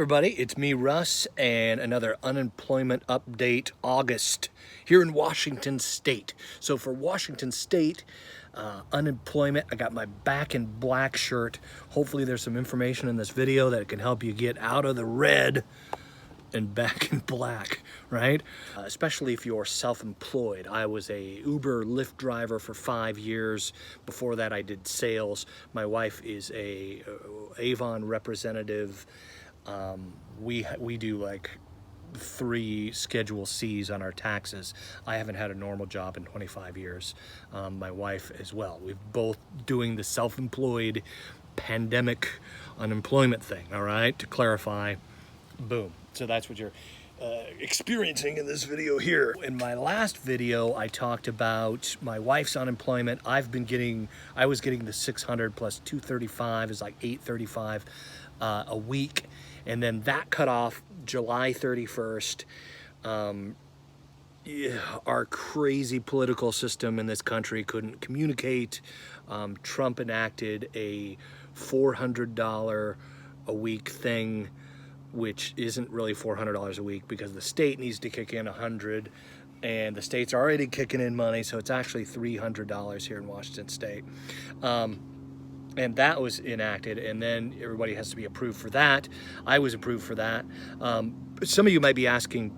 Everybody, it's me, Russ, and another unemployment update, August, here in Washington State. So for Washington State, unemployment, I got my back in black shirt. Hopefully there's some information in this video that can help you get out of the red and back in black, right? Especially if you're self-employed. I was a Uber Lyft driver for 5 years. Before that, I did sales. My wife is a Avon representative. We do like 3 Schedule C's on our taxes. I haven't had a normal job in 25 years. My wife as well. We're both doing the self-employed pandemic unemployment thing, all right? To clarify, boom. So that's what you're experiencing in this video here. In my last video, I talked about my wife's unemployment. I was getting the 600 plus 235 is like 835 a week. And then that cut off July 31st. Our crazy political system in this country couldn't communicate. Trump enacted a $400 a week thing, which isn't really $400 a week because the state needs to kick in $100, and the state's already kicking in money, so it's actually $300 here in Washington State. And that was enacted, and then everybody has to be approved for that. I was approved for that. Some of you might be asking,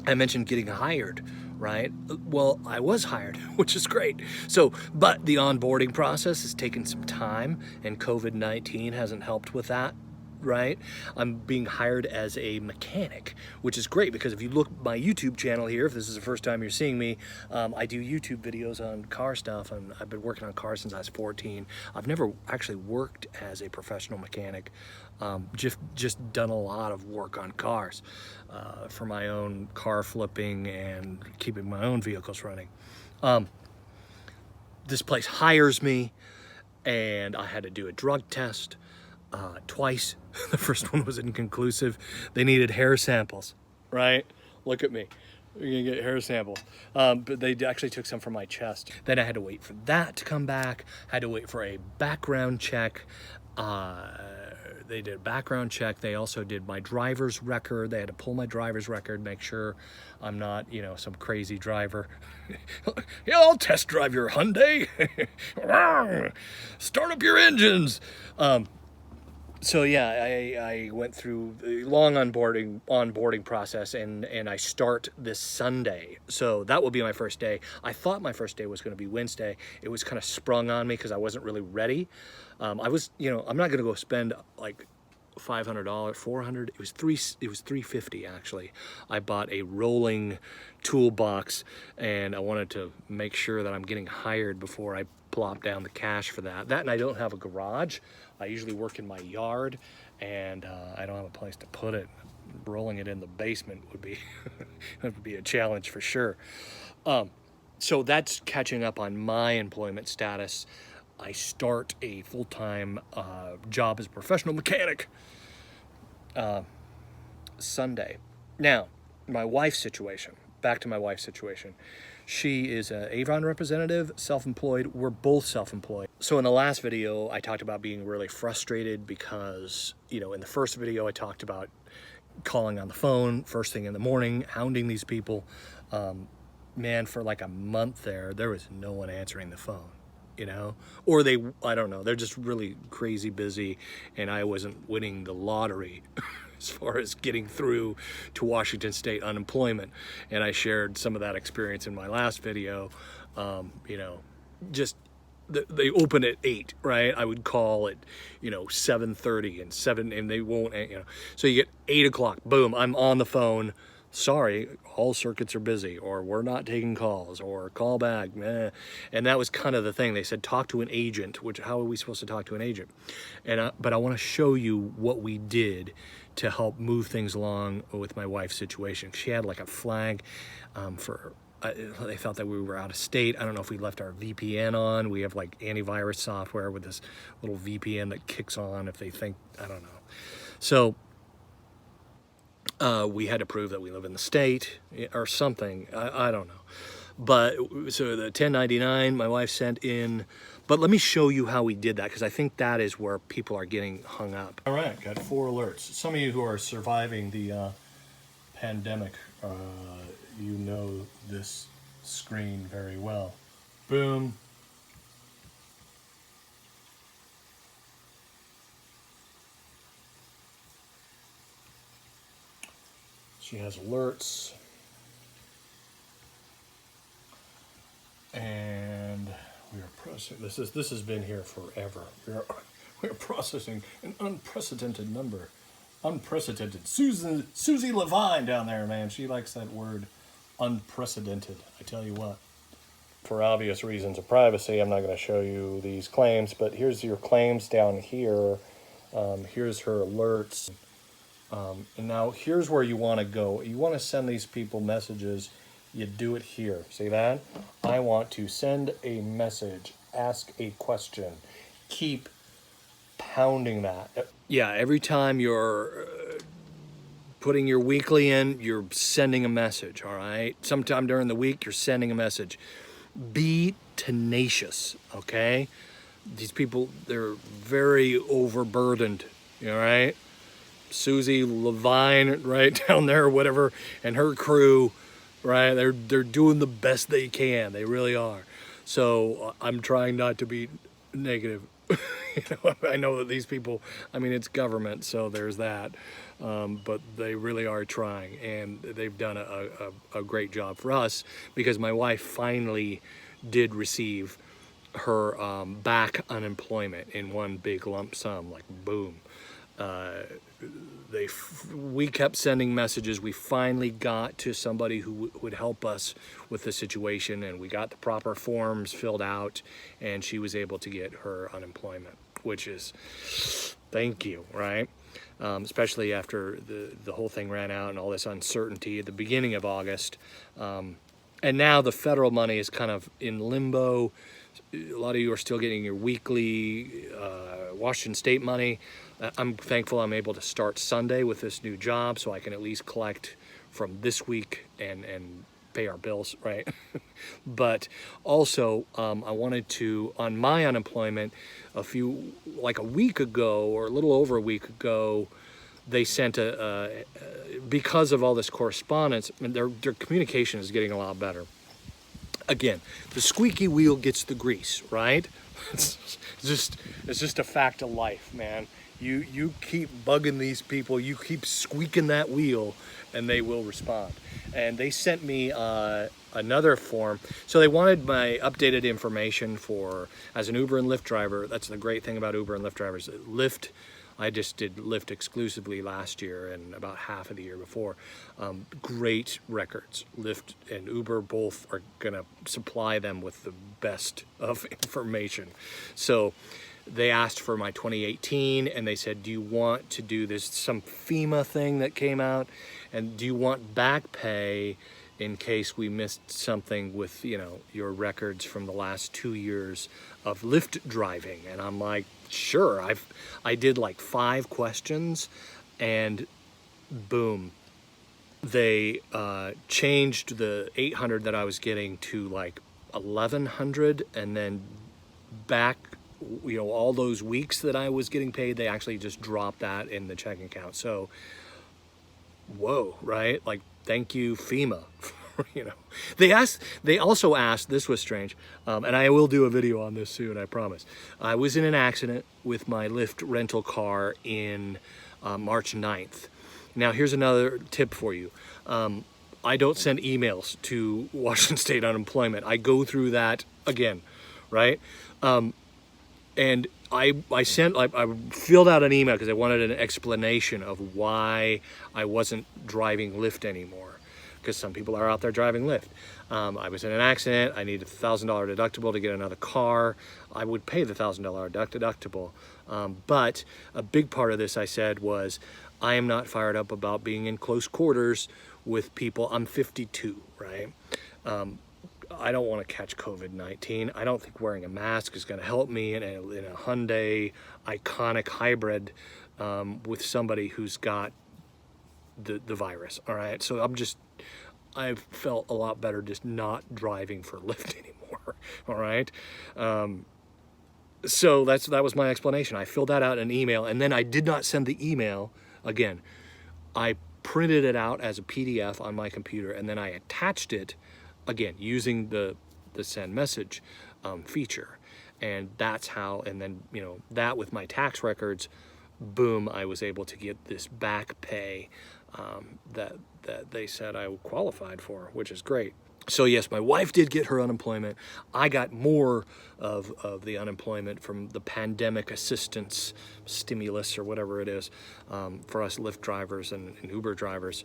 I mentioned getting hired, right? Well, I was hired, which is great. So, but the onboarding process has taken some time, and COVID-19 hasn't helped with that. Right? I'm being hired as a mechanic, which is great because if you look at my YouTube channel here, if this is the first time you're seeing me, I do YouTube videos on car stuff, and I've been working on cars since I was 14. I've never actually worked as a professional mechanic, just done a lot of work on cars for my own car flipping and keeping my own vehicles running. This place hires me, and I had to do a drug test. Twice. The first one was inconclusive. They needed hair samples, right? Look at me. You're gonna get hair samples. But they actually took some from my chest. Then I had to wait for that to come back. Had to wait for a background check. They did a background check. They also did my driver's record. They had to pull my driver's record, make sure I'm not, some crazy driver. Yeah, I'll test drive your Hyundai. Start up your engines. So yeah, I went through a long onboarding process, and I start this Sunday. So that will be my first day. I thought my first day was going to be Wednesday. It was kind of sprung on me because I wasn't really ready. I'm not going to go spend like $500, $400. It was $350 actually. I bought a rolling toolbox, and I wanted to make sure that I'm getting hired before I plop down the cash for that. And I don't have a garage. I usually work in my yard, and I don't have a place to put it. Rolling it in the basement would be would be a challenge for sure. So that's catching up on my employment status. I start a full-time job as a professional mechanic Sunday. Now, my wife's situation. Back to my wife's situation. She is an Avon representative, self-employed. We're both self-employed. So in the last video, I talked about being really frustrated because, in the first video, I talked about calling on the phone first thing in the morning, hounding these people. Man, for like a month there was no one answering the phone, or I don't know, they're just really crazy busy, and I wasn't winning the lottery as far as getting through to Washington State unemployment. And I shared some of that experience in my last video. Just they open at 8, right? I would call at 7:30 and 7, and they won't, so you get 8 o'clock, boom, I'm on the phone. Sorry, all circuits are busy, or we're not taking calls, or call back, meh. And that was kind of the thing. They said, talk to an agent, which, how are we supposed to talk to an agent? And but I want to show you what we did to help move things along with my wife's situation. She had like a flag they thought that we were out of state. I don't know if we left our VPN on. We have like antivirus software with this little VPN that kicks on if they think, I don't know. So we had to prove that we live in the state or something. I don't know. But so the 1099 my wife sent in, but let me show you how we did that, because I think that is where people are getting hung up. All right, got 4 alerts. Some of you who are surviving the pandemic, you know this screen very well. Boom. She has alerts. And we are processing, this has been here forever. We are processing an unprecedented number. Unprecedented. Susie Levine down there, man, she likes that word, unprecedented. I tell you what. For obvious reasons of privacy, I'm not going to show you these claims, but here's your claims down here. Here's her alerts. And now here's where you want to go. You want to send these people messages. You do it here. See that? I want to send a message, ask a question, keep pounding that. Yeah, every time you're putting your weekly in, you're sending a message, all right? Sometime during the week, you're sending a message. Be tenacious, okay? These people, they're very overburdened, all right? Susie Levine right down there or whatever, and her crew, right? They're doing the best they can. They really are. So I'm trying not to be negative. I know that these people, I mean, it's government, so there's that. But they really are trying, and they've done a great job for us, because my wife finally did receive her back unemployment in one big lump sum, like boom. We kept sending messages. We finally got to somebody who would help us with the situation, and we got the proper forms filled out, and she was able to get her unemployment, which is, thank you, right? Especially after the whole thing ran out and all this uncertainty at the beginning of August. And now the federal money is kind of in limbo. A lot of you are still getting your weekly Washington State money. I'm thankful I'm able to start Sunday with this new job, so I can at least collect from this week and pay our bills, right? But also, I wanted to, on my unemployment, like a week ago, or a little over a week ago, they sent because of all this correspondence, their communication is getting a lot better. Again, the squeaky wheel gets the grease, right? It's just a fact of life, man. You keep bugging these people, you keep squeaking that wheel, and they will respond. And they sent me another form. So they wanted my updated information as an Uber and Lyft driver. That's the great thing about Uber and Lyft drivers. Lyft, I just did Lyft exclusively last year and about half of the year before. Great records. Lyft and Uber both are gonna supply them with the best of information. So they asked for my 2018, and they said, do you want to do this, some FEMA thing that came out, and do you want back pay in case we missed something with, your records from the last 2 years of Lyft driving? And I'm like, sure. I did like 5 questions, and boom, they changed the 800 that I was getting to like 1100, and then back, all those weeks that I was getting paid, they actually just dropped that in the checking account. So, whoa, right? Like, thank you, FEMA. They also asked, this was strange, and I will do a video on this soon, I promise. I was in an accident with my Lyft rental car in March 9th. Now, here's another tip for you. I don't send emails to Washington State Unemployment. I go through that again, right? And I filled out an email because I wanted an explanation of why I wasn't driving Lyft anymore, because some people are out there driving Lyft. I was in an accident. I needed a $1,000 deductible to get another car. I would pay the $1,000 deductible. But a big part of this, I said, was I am not fired up about being in close quarters with people. I'm 52, right? I don't want to catch COVID-19. I don't think wearing a mask is going to help me in a Hyundai iconic hybrid with somebody who's got the virus, all right? So I felt a lot better just not driving for Lyft anymore. All right. So that was my explanation. I filled that out in an email, and then I did not send the email again. I printed it out as a PDF on my computer, and then I attached it again using the send message feature. And that's how, and then, you know, that with my tax records, boom, I was able to get this back pay that they said I qualified for, which is great. So yes, my wife did get her unemployment. I got more of the unemployment from the pandemic assistance stimulus or whatever it is for us Lyft drivers and Uber drivers.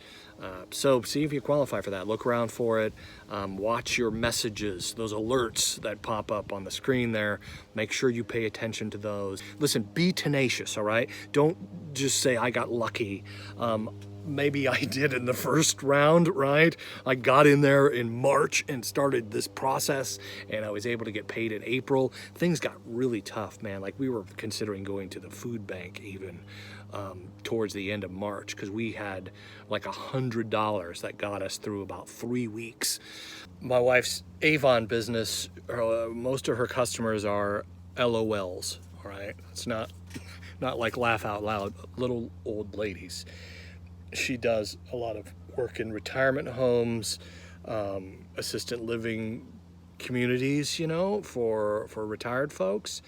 So see if you qualify for that. Look around for it. Watch your messages, those alerts that pop up on the screen there. Make sure you pay attention to those. Listen, be tenacious, all right? Don't just say, I got lucky. Maybe I did in the first round, right? I got in there in March and started this process, and I was able to get paid in April. Things got really tough, man. Like, we were considering going to the food bank even towards the end of March, because we had like $100 that got us through about 3 weeks. My wife's Avon business, most of her customers are LOLs, all right? It's not like laugh out loud, little old ladies. She does a lot of work in retirement homes, assisted living communities, you know, for retired folks.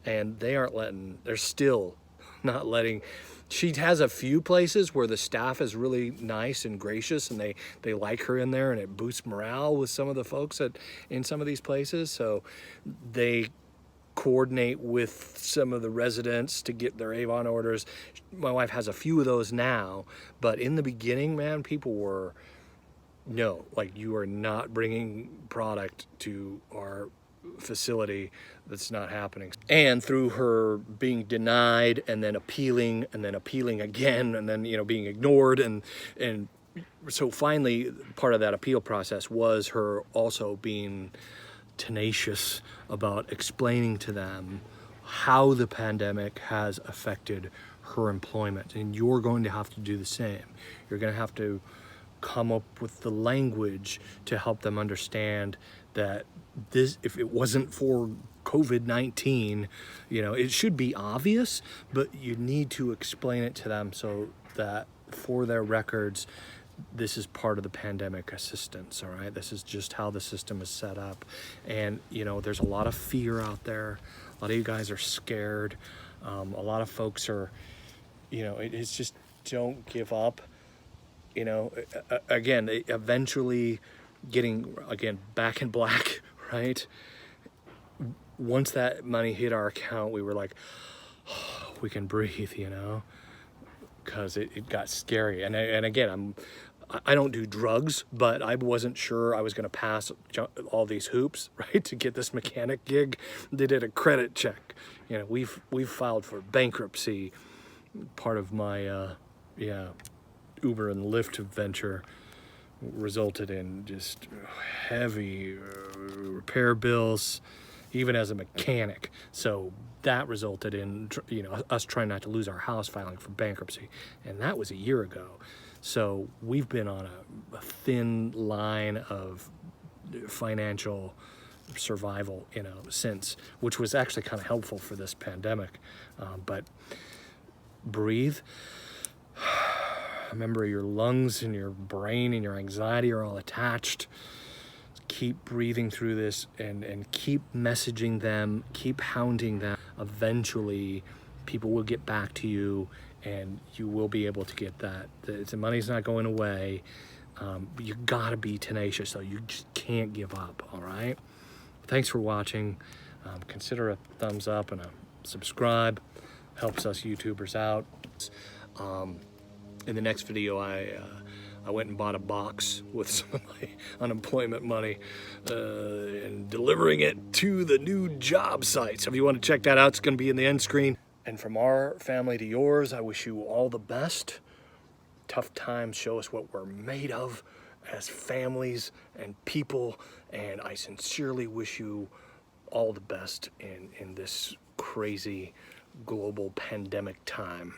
And they're still not letting, she has a few places where the staff is really nice and gracious, and they like her in there, and it boosts morale with some of the folks in some of these places. So they coordinate with some of the residents to get their Avon orders. My wife has a few of those now, but in the beginning, man, people were, no, like, you are not bringing product to our facility. That's not happening. And through her being denied and then appealing again, and then, you know, being ignored, and so finally part of that appeal process was her also being tenacious about explaining to them how the pandemic has affected her employment. And you're going to have to do the same. You're going to have to come up with the language to help them understand that this, if it wasn't for COVID-19, you know, it should be obvious, but you need to explain it to them so that for their records, this is part of the pandemic assistance, all right? This is just how the system is set up. And, you know, there's a lot of fear out there. A lot of you guys are scared. A lot of folks are, you know, it's just, don't give up. You know, again, eventually getting, again, back in black, right? Once that money hit our account, we were like, oh, we can breathe, you know? Because it got scary. And again, I don't do drugs, but I wasn't sure I was going to pass all these hoops, right, to get this mechanic gig. They did a credit check. You know, we've filed for bankruptcy. Part of my Uber and Lyft venture resulted in just heavy repair bills, even as a mechanic. So that resulted in, you know, us trying not to lose our house, filing for bankruptcy, and that was a year ago. So we've been on a thin line of financial survival, you know, since, which was actually kind of helpful for this pandemic. But breathe. Remember, your lungs and your brain and your anxiety are all attached. Keep breathing through this, and keep messaging them, keep hounding them. Eventually, people will get back to you, and you will be able to get that. The money's not going away. You gotta be tenacious, though. You just can't give up, all right? Thanks for watching. Consider a thumbs up and a subscribe. Helps us YouTubers out. In the next video, I went and bought a box with some of my unemployment money and delivering it to the new job site. So if you want to check that out, it's going to be in the end screen. And from our family to yours, I wish you all the best. Tough times show us what we're made of as families and people. And I sincerely wish you all the best in this crazy global pandemic time.